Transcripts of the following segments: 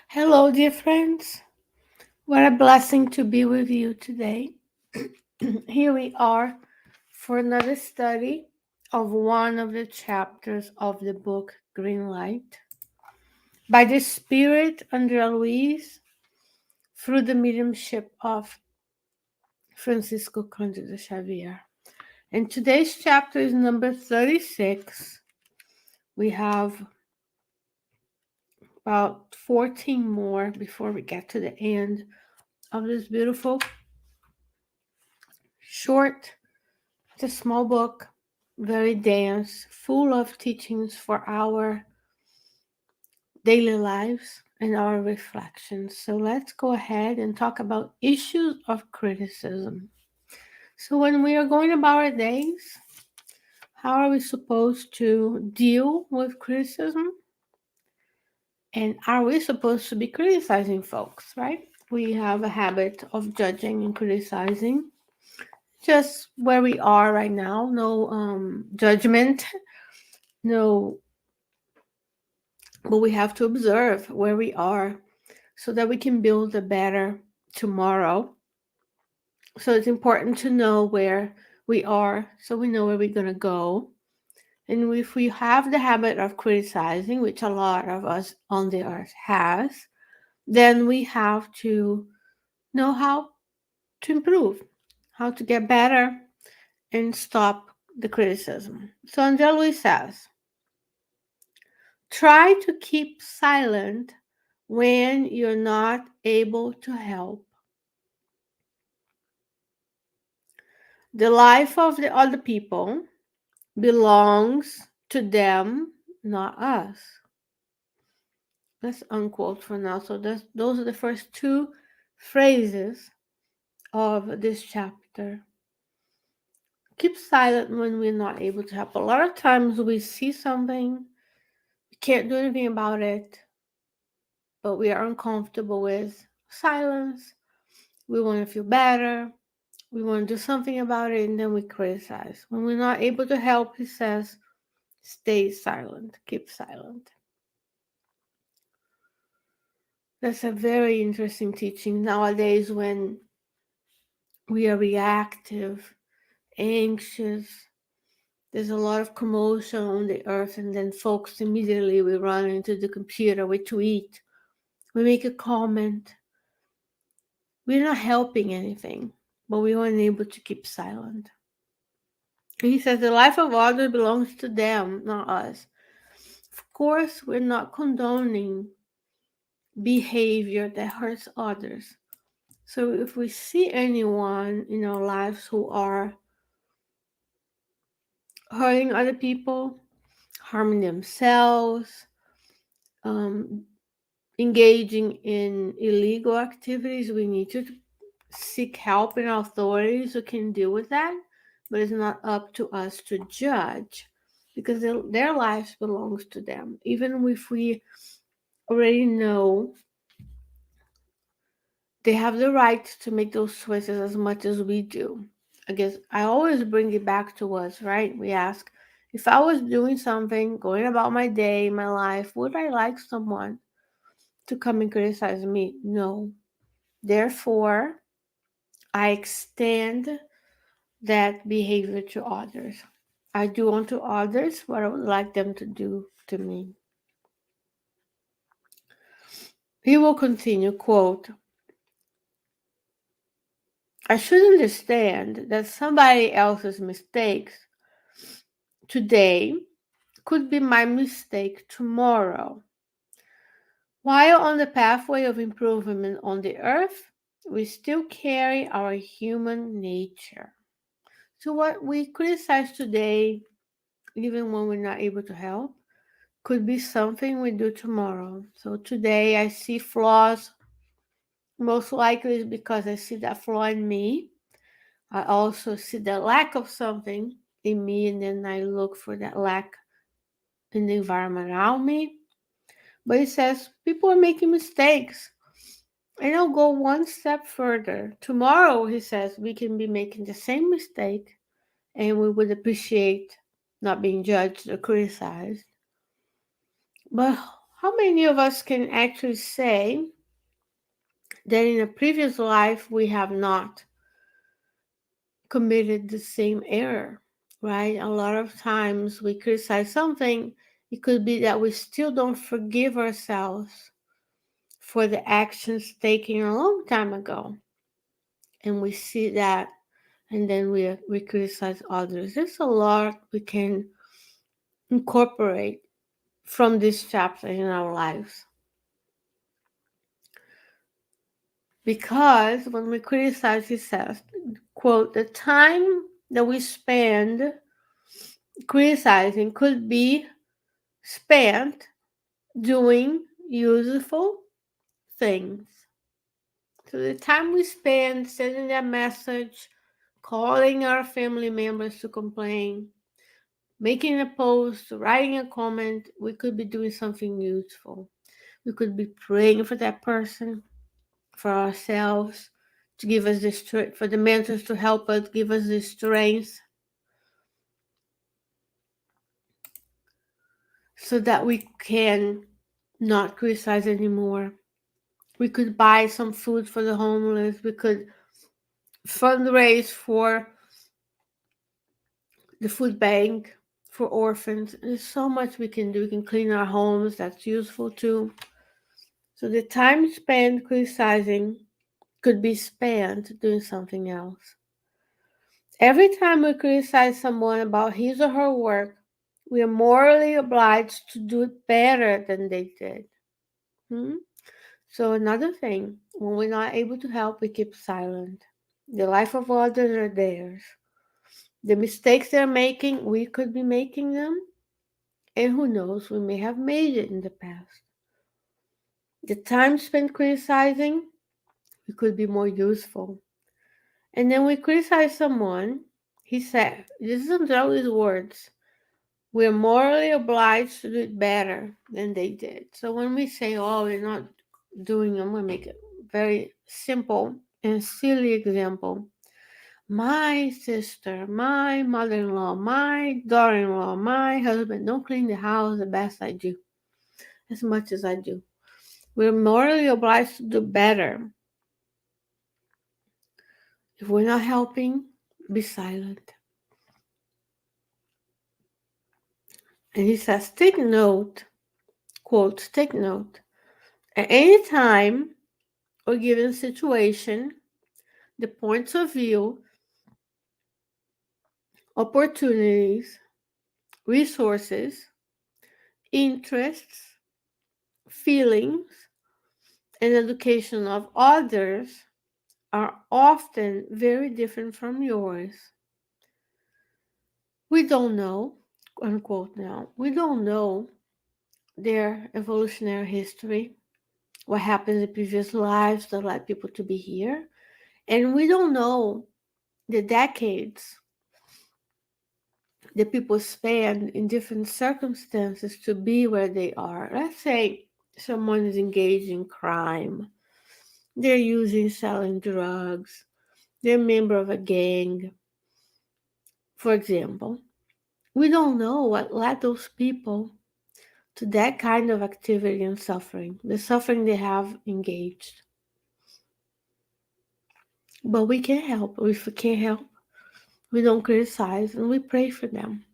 Hello, dear friends. What a blessing to be with you today. Here we are for another study of one of the chapters of the book Green Light by the Spirit under Luiz through the mediumship of Francisco Cândido Xavier. And today's chapter is number 36. We have about 14 more before we get to the end of this beautiful short. It's a small book, very dense, full of teachings for our daily lives and our reflections. So let's go ahead and talk about issues of criticism. So, when we are going about our days, how are we supposed to deal with criticism? And are we supposed to be criticizing folks, right? We have a habit of judging and criticizing just where we are right now, no judgment, no, but we have to observe where we are so that we can build a better tomorrow. So it's important to know where we are so we know where we're going to go. And if we have the habit of criticizing, which a lot of us on the earth has, then we have to know how to improve, how to get better and stop the criticism. So Andrea Luiz says, try to keep silent when you're not able to help. The life of the other people belongs to them, not us. Let's unquote for now. So those are the first two phrases of this chapter. Keep silent when we're not able to help. A lot of times we see something, we can't do anything about it, but we are uncomfortable with silence. We want to feel better. We want to do something about it, and then we criticize. When we're not able to help, he says, stay silent, keep silent. That's a very interesting teaching nowadays when we are reactive, anxious. There's a lot of commotion on the earth, and then folks immediately we run into the computer, we tweet, we make a comment. We're not helping anything, but we are unable to keep silent. He says the life of others belongs to them, not us. Of course, we're not condoning behavior that hurts others. So if we see anyone in our lives who are hurting other people, harming themselves, um, engaging in illegal activities, we need to seek help in authorities who can deal with that. But it's not up to us to judge because their lives belongs to them. Even if we already know they have the right to make those choices as much as we do. I guess I always bring it back to us, right? We ask, if I was doing something, going about my day, my life, would I like someone to come and criticize me? No. Therefore, I extend that behavior to others. I do unto others what I would like them to do to me. He will continue, quote, I should understand that somebody else's mistakes today could be my mistake tomorrow. While on the pathway of improvement on the earth, we still carry our human nature. So, what we criticize today, even when we're not able to help, could be something we do tomorrow. So, today I see flaws, most likely is because I see that flaw in me. I also see the lack of something in me, and then I look for that lack in the environment around me. But it says people are making mistakes. And I'll go one step further. Tomorrow, he says, we can be making the same mistake and we would appreciate not being judged or criticized. But How many of us can actually say that in a previous life we have not committed the same error, right? A lot of times we criticize something, it could be that we still don't forgive ourselves for the actions taken a long time ago. And we see that, and then we criticize others. There's a lot we can incorporate from this chapter in our lives. Because when we criticize, he says, quote, the time that we spend criticizing could be spent doing useful things. So the time we spend sending that message, calling our family members to complain, making a post, writing a comment, we could be doing something useful. We could be praying for that person, for ourselves, to give us the strength, for the mentors to help us, give us the strength, so that we can not criticize anymore. We could buy some food for the homeless. We could fundraise for the food bank, for orphans. There's so much we can do. We can clean our homes. That's useful too. So the time spent criticizing could be spent doing something else. Every time we criticize someone about his or her work, we are morally obliged to do it better than they did. Hmm? So another thing, when we're not able to help, we keep silent. The life of others are theirs. The mistakes they're making, we could be making them, and who knows, we may have made it in the past. The time spent criticizing, we could be more useful. And then we criticize someone, he said, this isn't always words. We're morally obliged to do it better than they did. So when we say, oh, we're not doing, I'm going to make it very simple and silly example. My sister, my mother-in-law, my daughter-in-law, my husband don't clean the house the best I do, as much as I do. We're morally obliged to do better. If we're not helping, be silent. And he says, take note, quote, take note. At any time or given situation, the points of view, opportunities, resources, interests, feelings, and education of others are often very different from yours. We don't know, unquote now, we don't know their evolutionary history, what happened in previous lives that led people to be here. And we don't know the decades that people spend in different circumstances to be where they are. Let's say someone is engaged in crime, they're using, selling drugs, they're a member of a gang, for example. We don't know what led those people to that kind of activity and suffering, the suffering they have engaged. But we can help. If we can't help, we don't criticize and we pray for them.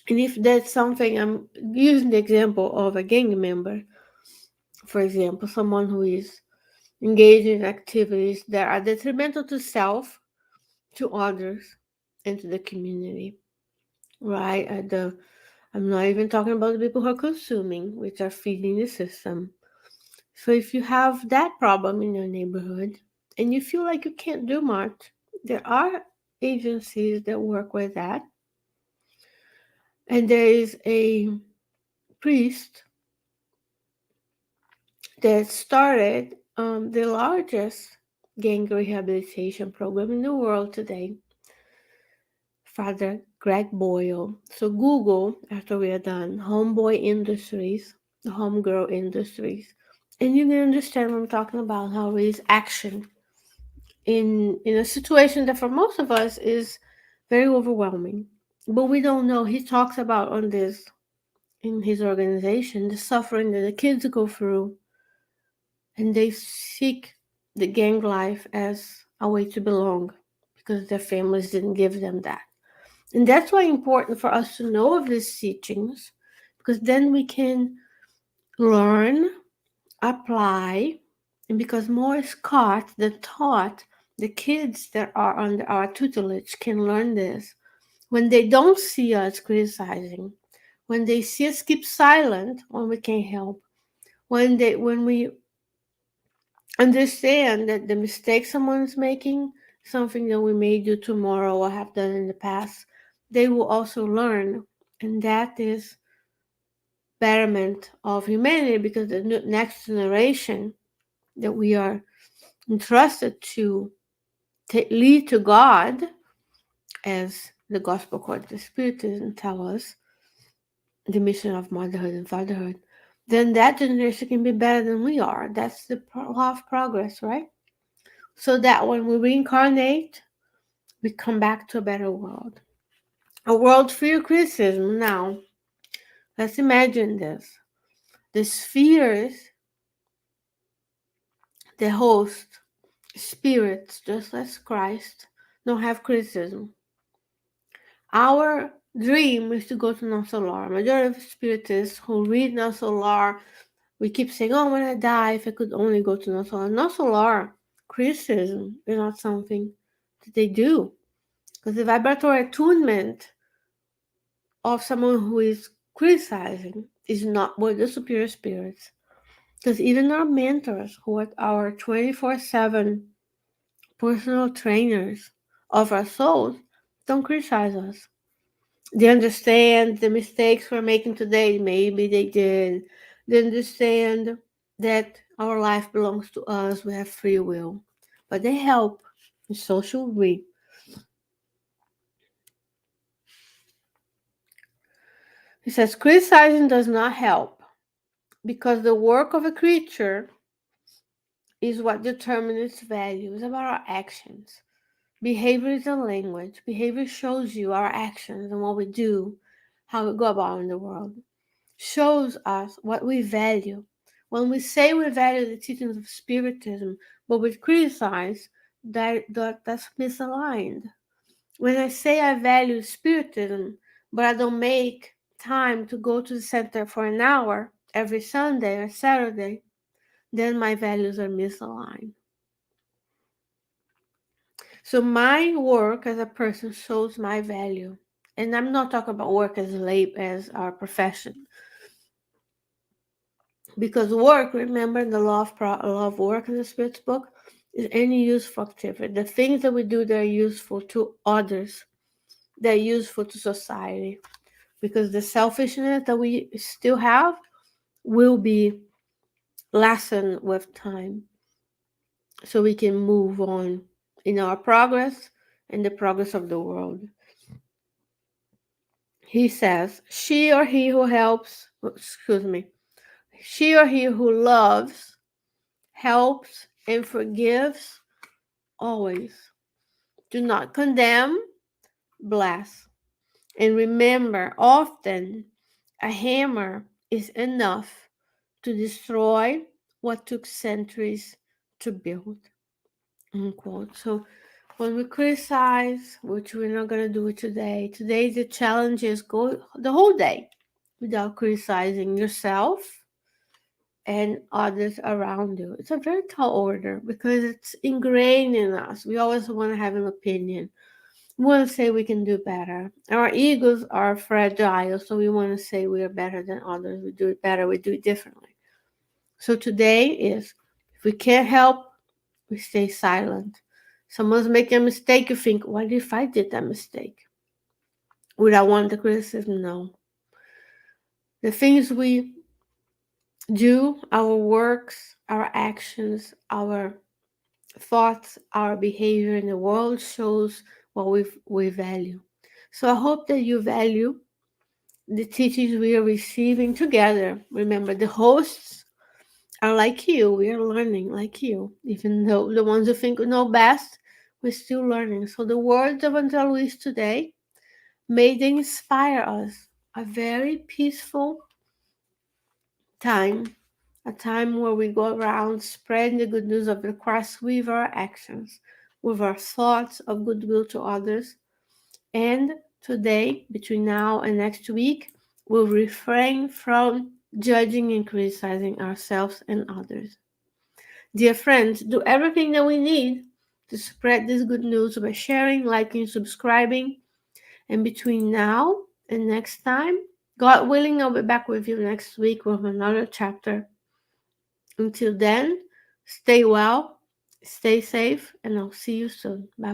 And if that's something, I'm using the example of a gang member, for example, someone who is engaged in activities that are detrimental to self, to others, and to the community, right? I'm not even talking about the people who are consuming, which are feeding the system. So if you have that problem in your neighborhood and you feel like you can't do much, there are agencies that work with that. And there is a priest that started the largest gang rehabilitation program in the world today, Father Greg Boyle. So Google, after we are done, Homeboy Industries, the Homegirl Industries, and you can understand what I'm talking about, how it is action in a situation that for most of us is very overwhelming. But we don't know. He talks about on this in his organization, the suffering that the kids go through, and they seek the gang life as a way to belong because their families didn't give them that. And that's why it's important for us to know of these teachings, because then we can learn, apply, and because more is caught than taught, the kids that are under our tutelage can learn this. When they don't see us criticizing, when they see us keep silent when we can't help, when we understand that the mistake someone's making, something that we may do tomorrow or have done in the past, they will also learn. And that is betterment of humanity, because the next generation that we are entrusted to lead to God, as the gospel according to Spiritism tell us, the mission of motherhood and fatherhood, then that generation can be better than we are. That's the law of progress, right? So that when we reincarnate, we come back to a better world. A world free of criticism. Now, let's imagine this. The spheres, the host, spirits, just as Christ, don't have criticism. Our dream is to go to non-solar. Majority of spiritists who read non-solar, we keep saying, oh, when I die, if I could only go to non-solar. Non-solar criticism is not something that they do. Because the vibratory attunement of someone who is criticizing is not with the superior spirits. Because even our mentors, who are our 24/7 personal trainers of our souls, don't criticize us. They understand the mistakes we're making today. Maybe they did. They understand that our life belongs to us. We have free will. But they help. And so should we. He says, criticizing does not help because the work of a creature is what determines its value. It's about our actions. Behavior is a language. Behavior shows you our actions and what we do, how we go about in the world. Shows us what we value. When we say we value the teachings of Spiritism, but we criticize, that's misaligned. When I say I value Spiritism, but I don't make time to go to the center for an hour every Sunday or Saturday, then my values are misaligned. So my work as a person shows my value. And I'm not talking about work as our profession. Because work, remember the law of work in the Spirit's book, is any useful activity. The things that we do that are useful to others, they're useful to society. Because the selfishness that we still have will be lessened with time. So we can move on in our progress and the progress of the world. He says, she or he who helps, she or he who loves, helps, and forgives always. Do not condemn, bless. And remember, often a hammer is enough to destroy what took centuries to build. Unquote. So when we criticize, which we're not going to do it today the challenge is go the whole day without criticizing yourself and others around you. It's a very tall order because it's ingrained in us. We always want to have an opinion. We want to say we can do better. Our egos are fragile, so we want to say we are better than others. We do it better, we do it differently. So today is, if we can't help, we stay silent. Someone's making a mistake, you think, what if I did that mistake? Would I want the criticism? No. The things we do, our works, our actions, our thoughts, our behavior in the world shows what we value. So I hope that you value the teachings we are receiving together. Remember, the hosts are like you. We are learning like you. Even though the ones who think we know best, we're still learning. So the words of Luiz today, may they inspire us. A very peaceful time, a time where we go around spreading the good news of the cross with our actions, with our thoughts of goodwill to others. And today, between now and next week, we'll refrain from judging and criticizing ourselves and others. Dear friends, do everything that we need to spread this good news by sharing, liking, subscribing. And between now and next time, God willing, I'll be back with you next week with another chapter. Until then, stay well, stay safe, and I'll see you soon. Bye bye.